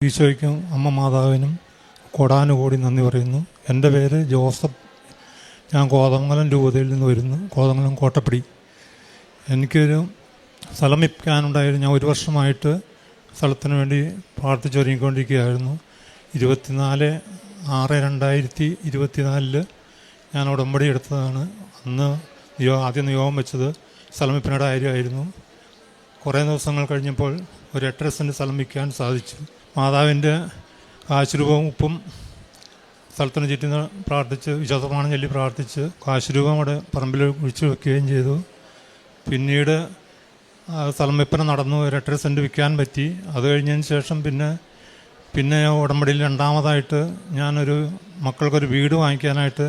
ഈശോയ്ക്കും അമ്മ മാതാവിനും കോടാനുകോടി നന്ദി പറയുന്നു. എൻ്റെ പേര് ജോസഫ്. ഞാൻ കോതമംഗലം രൂപതയിൽ നിന്ന് വരുന്നു. കോതമംഗലം കോട്ടപ്പടി. എനിക്കൊരു സ്ഥലം വിൽക്കാനുണ്ടായിരുന്നു. ഞാൻ 1 വർഷമായിട്ട് സ്ഥലത്തിന് വേണ്ടി പ്രാർത്ഥിച്ചൊരുങ്ങിക്കൊണ്ടിരിക്കുകയായിരുന്നു. 24/6/2024 ഞാൻ ഉടമ്പടി എടുത്തതാണ്. അന്ന് ആദ്യം നിയോഗം വെച്ചത് സ്ഥലം വിൽപ്പനയുടെ കാര്യമായിരുന്നു. കുറേ ദിവസങ്ങൾ കഴിഞ്ഞപ്പോൾ ഒരു 8.5 സെൻറ്റ് സ്ഥലം വിൽക്കാൻ സാധിച്ചു. മാതാവിൻ്റെ കാശുരൂപവും ഉപ്പും സ്ഥലത്തിന് ചുറ്റും പ്രാർത്ഥിച്ച് വിശ്വാസപ്രമാണം ചൊല്ലി പ്രാർത്ഥിച്ച് കാശുരൂപം അവിടെ പറമ്പിൽ ഒഴിച്ചു വെക്കുകയും ചെയ്തു. പിന്നീട് സ്ഥലം വിൽപ്പന നടന്നു. ഒരു 8.5 സെൻറ്റ് വിൽക്കാൻ പറ്റി. അത് കഴിഞ്ഞതിന് ശേഷം പിന്നെ ഉടമ്പടിയിൽ രണ്ടാമതായിട്ട് ഞാനൊരു മക്കൾക്കൊരു വീട് വാങ്ങിക്കാനായിട്ട്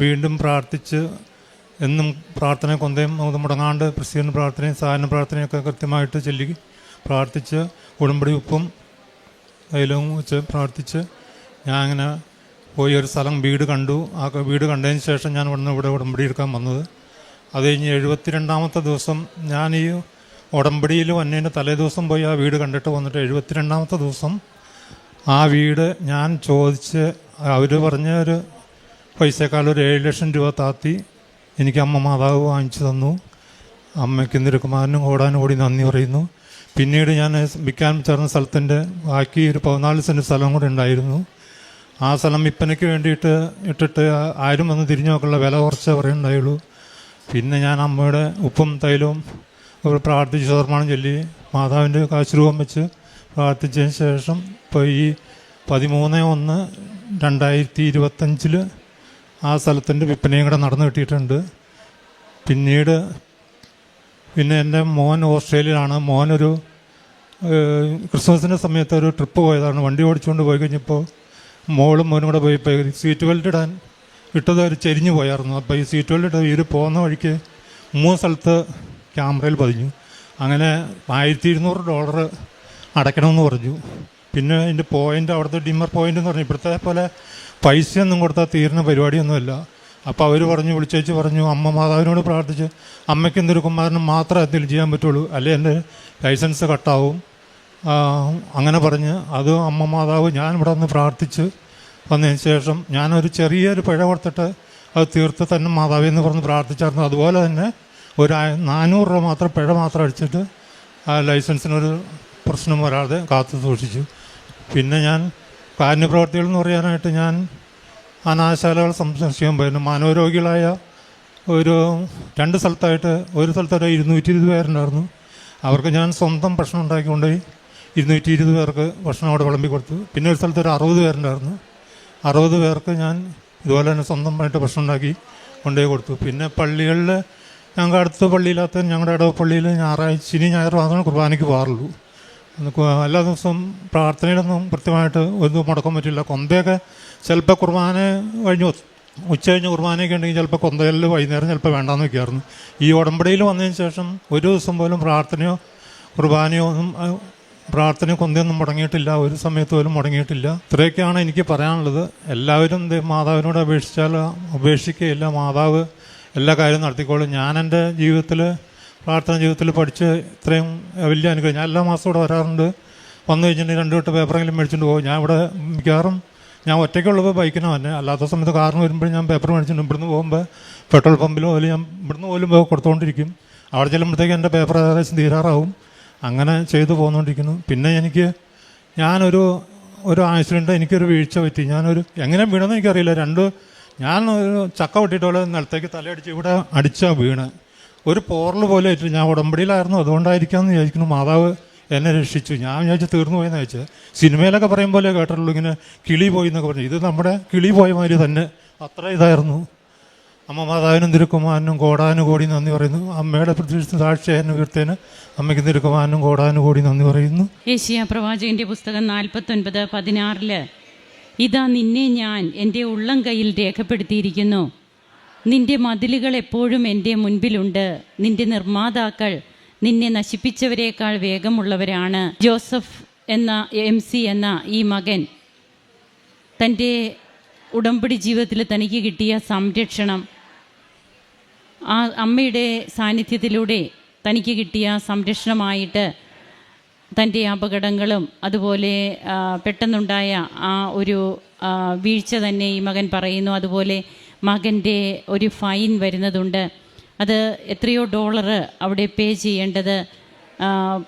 വീണ്ടും പ്രാർത്ഥിച്ച് എന്നും പ്രാർത്ഥന കൊന്തയും മുടങ്ങാണ്ട് പ്രസിദ്ധീകരണ പ്രാർത്ഥനയും സഹായന പ്രാർത്ഥനയൊക്കെ കൃത്യമായിട്ട് ചൊല്ലി പ്രാർത്ഥിച്ച് ഉടമ്പടി ഉപ്പും തൈലവും വെച്ച് പ്രാർത്ഥിച്ച് ഞാൻ അങ്ങനെ പോയി ഒരു വീട് കണ്ടു. ആ വീട് കണ്ടതിന് ശേഷം ഞാൻ ഇവിടെ ഉടമ്പടി എടുക്കാൻ വന്നത്. അത് കഴിഞ്ഞ് 72ാമത്തെ ദിവസം ഞാൻ ഈ ഉടമ്പടിയിൽ വന്നതിൻ്റെ തലേ ദിവസം പോയി ആ വീട് കണ്ടിട്ട് വന്നിട്ട് 72ാമത്തെ ദിവസം ആ വീട് ഞാൻ ചോദിച്ച് അവർ പറഞ്ഞ ഒരു പൈസക്കാലൊരു 7 ലക്ഷം രൂപ താത്തി എനിക്ക് അമ്മ മാതാവ് വാങ്ങിച്ചു തന്നു. അമ്മയ്ക്ക് നിരുക്കുമാരനും കോടാനുകൂടി നന്ദി പറയുന്നു. പിന്നീട് ഞാൻ വിൽക്കാൻ ചേർന്ന സ്ഥലത്തിൻ്റെ ബാക്കി ഒരു 14 സെൻറ്റ് സ്ഥലം കൂടെ ഉണ്ടായിരുന്നു. ആ സ്ഥലം വിൽപ്പനയ്ക്ക് വേണ്ടിയിട്ട് ഇട്ടിട്ട് ആരും വന്ന് തിരിഞ്ഞു നോക്കുള്ള വില കുറച്ചേ പറയുന്നുണ്ടായുള്ളൂ. പിന്നെ ഞാൻ അമ്മയുടെ ഉപ്പും തൈലവും പ്രാർത്ഥിച്ച് ശതമാനം ചൊല്ലി മാതാവിൻ്റെ കാശുരൂപം വെച്ച് പ്രാർത്ഥിച്ചതിന് ശേഷം ഇപ്പോൾ ഈ 13/1/2025 ആ സ്ഥലത്തിൻ്റെ വിൽപ്പനയും കൂടെ നടന്നു കിട്ടിയിട്ടുണ്ട്. പിന്നെ എൻ്റെ മോൻ ഓസ്ട്രേലിയയിലാണ്. മോനൊരു ക്രിസ്മസിൻ്റെ സമയത്ത് ഒരു ട്രിപ്പ് പോയതാണ്. വണ്ടി ഓടിച്ചുകൊണ്ട് പോയി കഴിഞ്ഞപ്പോൾ മോളും മോനും കൂടെ പോയി സീറ്റ് ബെൽറ്റ് ഇടാൻ ഇട്ടത് ഒരു ചെരിഞ്ഞു പോയായിരുന്നു. അപ്പോൾ ഈ സീറ്റ് ബെൽറ്റ് ഇട്ട് ഇവർ പോകുന്ന വഴിക്ക് 3 സ്ഥലത്ത് ക്യാമറയിൽ പതിഞ്ഞു. അങ്ങനെ $1200 അടയ്ക്കണമെന്ന് പറഞ്ഞു. പിന്നെ അതിൻ്റെ പോയിൻ്റ്, അവിടുത്തെ ഡിമ്മർ പോയിൻ്റ് എന്ന് പറഞ്ഞു, ഇവിടുത്തെ പോലെ പൈസയൊന്നും കൊടുത്താൽ തീരുന്ന പരിപാടിയൊന്നുമില്ല. അപ്പോൾ അവർ വിളിച്ചേച്ച് പറഞ്ഞു അമ്മ മാതാവിനോട് പ്രാർത്ഥിച്ച് അമ്മയ്ക്ക് എന്തൊരു കുമാരനും മാത്രമേ എന്തെങ്കിലും ചെയ്യാൻ പറ്റുള്ളൂ, അല്ലെ എൻ്റെ ലൈസൻസ് കട്ടാവും. അങ്ങനെ പറഞ്ഞ് അത് അമ്മ മാതാവ് ഞാൻ ഇവിടെ നിന്ന് പ്രാർത്ഥിച്ച് വന്നതിന് ശേഷം ഞാനൊരു ചെറിയൊരു പിഴ കൊടുത്തിട്ട് അത് തീർത്ത് തന്നെ മാതാവി എന്ന് പറഞ്ഞ് പ്രാർത്ഥിച്ചായിരുന്നു. അതുപോലെ തന്നെ ഒരു $400 മാത്രം പിഴ മാത്രം അടിച്ചിട്ട് ആ ലൈസൻസിനൊരു പ്രശ്നം വരാതെ കാത്തു സൂക്ഷിച്ചു. പിന്നെ ഞാൻ കാരുണ്യപ്രവർത്തികൾ എന്ന് പറയാനായിട്ട് ഞാൻ അനാശാലകൾ സന്ദർശിക്കാൻ പോയിരുന്നു. മനോരോഗികളായ ഒരു 2 സ്ഥലത്തായിട്ട്, ഒരു സ്ഥലത്ത് ഒരു 220 പേരുണ്ടായിരുന്നു. അവർക്ക് ഞാൻ സ്വന്തം ഭക്ഷണം ഉണ്ടാക്കിക്കൊണ്ടുപോയി 220 പേർക്ക് ഭക്ഷണം അവിടെ വിളമ്പി കൊടുത്തു. പിന്നെ ഒരു സ്ഥലത്ത് ഒരു 60 പേരുണ്ടായിരുന്നു. 60 പേർക്ക് ഞാൻ ഇതുപോലെ തന്നെ സ്വന്തമായിട്ട് ഭക്ഷണം ഉണ്ടാക്കി കൊണ്ടുപോയി കൊടുത്തു. പിന്നെ പള്ളികളിൽ ഞങ്ങളുടെ അടുത്ത പള്ളിയില്ലാത്ത ഞങ്ങളുടെ ഇടവപ്പള്ളിയിൽ ശനി ഞായർ മാത്രമേ കുർബാനയ്ക്ക് പോകാറുള്ളൂ. എല്ലാ ദിവസവും പ്രാർത്ഥനയിലൊന്നും കൃത്യമായിട്ട് ഒന്നും മുടക്കാൻ പറ്റില്ല. കൊന്തയൊക്കെ ചിലപ്പോൾ കുർബാന കഴിഞ്ഞ് ഉച്ച കഴിഞ്ഞ് കുർബാനയൊക്കെ ഉണ്ടെങ്കിൽ ചിലപ്പോൾ കൊന്തയിൽ വൈകുന്നേരം ചിലപ്പോൾ വേണ്ടാന്ന് വയ്ക്കായിരുന്നു. ഈ ഉടമ്പടിയിൽ വന്നതിന് ശേഷം ഒരു ദിവസം പോലും പ്രാർത്ഥനയോ കുർബാനയോ കൊന്തയൊന്നും മുടങ്ങിയിട്ടില്ല. ഒരു സമയത്ത് പോലും മുടങ്ങിയിട്ടില്ല. ഇത്രയൊക്കെയാണ് എനിക്ക് പറയാനുള്ളത്. എല്ലാവരും മാതാവിനോട് ഉപേക്ഷിക്കുകയില്ല. മാതാവ് എല്ലാ കാര്യവും നടത്തിക്കോളും. ഞാൻ എൻ്റെ പ്രാർത്ഥന ജീവിതത്തിൽ പഠിച്ച് ഇത്രയും വലിയ അനുഗ്രഹം. ഞാൻ എല്ലാ മാസവും ഇവിടെ വരാറുണ്ട്. വന്നു കഴിഞ്ഞിട്ടുണ്ടെങ്കിൽ 2 വട്ടം പേപ്പറെങ്കിലും മേടിച്ചുകൊണ്ട് പോകും. ഞാൻ ഇവിടെ മിക്കവാറും ഞാൻ ഒറ്റയ്ക്കുള്ളപ്പോൾ ബൈക്കിന് തന്നെ, അല്ലാത്ത സമയത്ത് കാറിന് വരുമ്പോഴും ഞാൻ പേപ്പർ മേടിച്ചിട്ടുണ്ട്. ഇവിടുന്ന് പോകുമ്പോൾ പെട്രോൾ പമ്പിലോ അല്ലെങ്കിൽ ഞാൻ ഇവിടുന്ന് പോലും കൊടുത്തുകൊണ്ടിരിക്കും. അവിടെ ചെല്ലുമ്പോഴത്തേക്ക് എൻ്റെ പേപ്പർ ഏകദേശം തീരാറാവും. അങ്ങനെ ചെയ്തു പോകുന്നുകൊണ്ടിരിക്കുന്നു. പിന്നെ ഞാനൊരു ആക്സിഡൻറ്റ്, എനിക്കൊരു വീഴ്ച പറ്റി. എങ്ങനെ വീണെന്ന് എനിക്കറിയില്ല. ഞാനൊരു ചക്ക വെട്ടിയിട്ട് നിലത്തേക്ക് തലയടിച്ച് ഇവിടെ അടിച്ചാൽ വീണ് ഒരു പോറൽ പോലെ ആയിട്ട്. ഞാൻ ഉടമ്പടിയിലായിരുന്നു, അതുകൊണ്ടായിരിക്കാമെന്ന് വിചാരിക്കുന്നു. മാതാവ് എന്നെ രക്ഷിച്ചു. ഞാൻ വിചാരിച്ച് തീർന്നു പോയെന്ന് വെച്ചാൽ സിനിമയിലൊക്കെ പറയും പോലെ കേട്ടിട്ടുള്ളൂ, ഇങ്ങനെ കിളി പോയി എന്നൊക്കെ പറഞ്ഞു. ഇത് നമ്മുടെ കിളി പോയ മാതിരി തന്നെ അത്ര ഇതായിരുന്നു. അമ്മ മാതാവിനും തിരുക്കുമാരനും കോടാനുകോടി നന്ദി പറയുന്നു. അമ്മയുടെ പ്രതീക്ഷിച്ച സാക്ഷിയായിരുന്നു കീർത്തേന്. അമ്മയ്ക്ക് തിരുക്കുമാരനും കോടാനുകോടി നന്ദി പറയുന്നു. യേശയ്യാ പ്രവാചകന്റെ പുസ്തകം 49:16 ഇതാ നിന്നെ ഞാൻ എൻ്റെ ഉള്ളം കയ്യിൽ രേഖപ്പെടുത്തിയിരിക്കുന്നു. നിന്റെ മതിലുകൾ എപ്പോഴും എൻ്റെ മുൻപിലുണ്ട്. നിന്റെ നിർമ്മാതാക്കൾ നിന്നെ നശിപ്പിച്ചവരേക്കാൾ വേഗമുള്ളവരാണ്. ജോസഫ് എന്ന MC എന്ന ഈ മകൻ തൻ്റെ ഉടമ്പടി ജീവിതത്തിൽ തനിക്ക് കിട്ടിയ സംരക്ഷണം, ആ അമ്മയുടെ സാന്നിധ്യത്തിലൂടെ തനിക്ക് കിട്ടിയ സംരക്ഷണമായിട്ട് തൻ്റെ അപകടങ്ങളും അതുപോലെ പെട്ടെന്നുണ്ടായ ആ ഒരു വീഴ്ച തന്നെ ഈ മകൻ പറയുന്നു. അതുപോലെ മകൻ്റെ ഒരു ഫൈൻ വരുന്നതുണ്ട്. അത് എത്രയോ ഡോളർ അവിടെ പേ ചെയ്യേണ്ടത്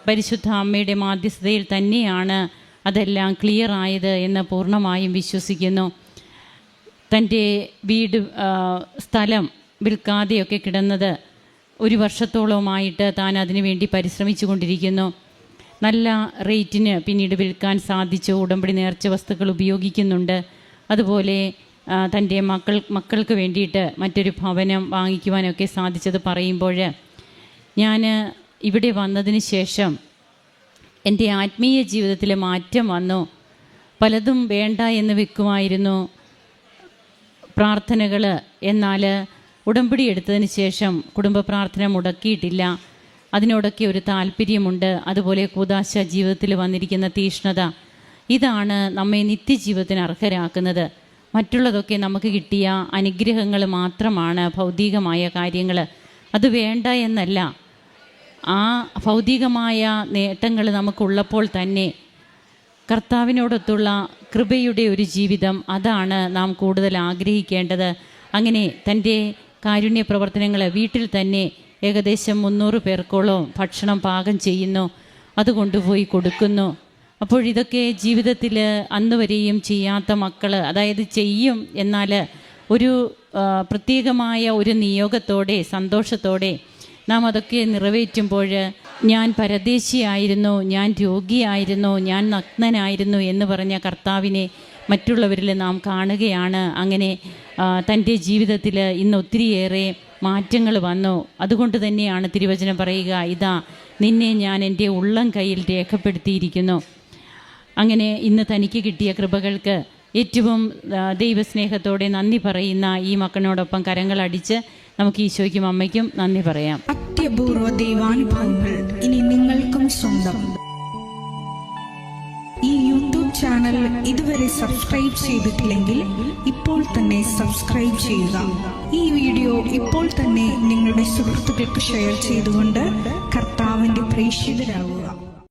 പരിശുദ്ധ അമ്മയുടെ മാധ്യസ്ഥതയിൽ തന്നെയാണ് അതെല്ലാം ക്ലിയർ ആയത് എന്ന് പൂർണ്ണമായും വിശ്വസിക്കുന്നു. തൻ്റെ വീട് സ്ഥലം വിൽക്കാതെയൊക്കെ കിടന്നത് 1 വർഷത്തോളമായിട്ട് താൻ അതിനു വേണ്ടി പരിശ്രമിച്ചു കൊണ്ടിരിക്കുന്നു. നല്ല റേറ്റിന് പിന്നീട് വിൽക്കാൻ സാധിച്ചു. ഉടമ്പടി നേർച്ച വസ്തുക്കൾ ഉപയോഗിക്കുന്നുണ്ട്. അതുപോലെ തൻ്റെ മക്കൾക്ക് വേണ്ടിയിട്ട് മറ്റൊരു ഭവനം വാങ്ങിക്കുവാനൊക്കെ സാധിച്ചത് പറയുമ്പോൾ ഞാൻ ഇവിടെ വന്നതിന് ശേഷം എൻ്റെ ആത്മീയ ജീവിതത്തിൽ മാറ്റം വന്നു. പലതും വേണ്ട എന്ന് വെക്കുമായിരുന്നു പ്രാർത്ഥനകൾ. എന്നാൽ ഉടമ്പടി എടുത്തതിന് ശേഷം കുടുംബ പ്രാർത്ഥന മുടക്കിയിട്ടില്ല. അതിനോടൊക്കെ ഒരു താല്പര്യമുണ്ട്. അതുപോലെ കൂദാശ ജീവിതത്തിൽ വന്നിരിക്കുന്ന തീഷ്ണത, ഇതാണ് നമ്മെ നിത്യജീവിതത്തിന് അർഹരാക്കുന്നത്. മറ്റുള്ളതൊക്കെ നമുക്ക് കിട്ടിയ അനുഗ്രഹങ്ങൾ മാത്രമാണ്, ഭൗതികമായ കാര്യങ്ങൾ. അത് വേണ്ട എന്നല്ല. ആ ഭൗതികമായ നേട്ടങ്ങൾ നമുക്കുള്ളപ്പോൾ തന്നെ കർത്താവിനോടൊത്തുള്ള കൃപയുടെ ഒരു ജീവിതം, അതാണ് നാം കൂടുതൽ ആഗ്രഹിക്കേണ്ടത്. അങ്ങനെ തൻ്റെ കാരുണ്യ പ്രവർത്തനങ്ങൾ വീട്ടിൽ തന്നെ ഏകദേശം 300 പേർക്കോളം ഭക്ഷണം പാകം ചെയ്യുന്നു. അത് കൊണ്ടുപോയി കൊടുക്കുന്നു. അപ്പോൾ ഇതൊക്കെ ജീവിതത്തിൽ അന്ന് വരെയും ചെയ്യാത്ത മക്കൾ, അതായത് ചെയ്യും എന്നാൽ ഒരു പ്രത്യേകമായ ഒരു നിയോഗത്തോടെ സന്തോഷത്തോടെ നാം അതൊക്കെ നിറവേറ്റുമ്പോൾ, ഞാൻ പരദേശിയായിരുന്നു, ഞാൻ രോഗിയായിരുന്നു, ഞാൻ നഗ്നനായിരുന്നു എന്ന് പറഞ്ഞ കർത്താവിനെ മറ്റുള്ളവരിൽ നാം കാണുകയാണ്. അങ്ങനെ തൻ്റെ ജീവിതത്തിൽ ഇന്ന് ഒത്തിരിയേറെ മാറ്റങ്ങൾ വന്നു. അതുകൊണ്ട് തന്നെയാണ് തിരുവചനം പറയുക, ഇതാ നിന്നെ ഞാൻ എൻ്റെ ഉള്ളം കയ്യിൽ രേഖപ്പെടുത്തിയിരിക്കുന്നു. അങ്ങനെ ഇന്ന് തനിക്ക് കിട്ടിയ കൃപകൾക്ക് ഏറ്റവും ദൈവസ്നേഹത്തോടെ നന്ദി പറയുന്ന ഈ മക്കളോടൊപ്പം കരങ്ങളടിച്ച് നമുക്ക് ഈശോയ്ക്കും അമ്മയ്ക്കും നന്ദി പറയാം. അത്യപൂർവ ദൈവാനുഭവങ്ങൾ ഇനി നിങ്ങൾക്കും സ്വന്തം. ഈ യൂട്യൂബ് ചാനൽ ഇതുവരെ സബ്സ്ക്രൈബ് ചെയ്തിട്ടില്ലെങ്കിൽ ഇപ്പോൾ തന്നെ സബ്സ്ക്രൈബ് ചെയ്യുക. ഈ വീഡിയോ ഇപ്പോൾ തന്നെ നിങ്ങളുടെ സുഹൃത്തുക്കൾക്ക് ഷെയർ ചെയ്തുകൊണ്ട് കർത്താവിന്റെ പ്രേക്ഷിതരാകുക.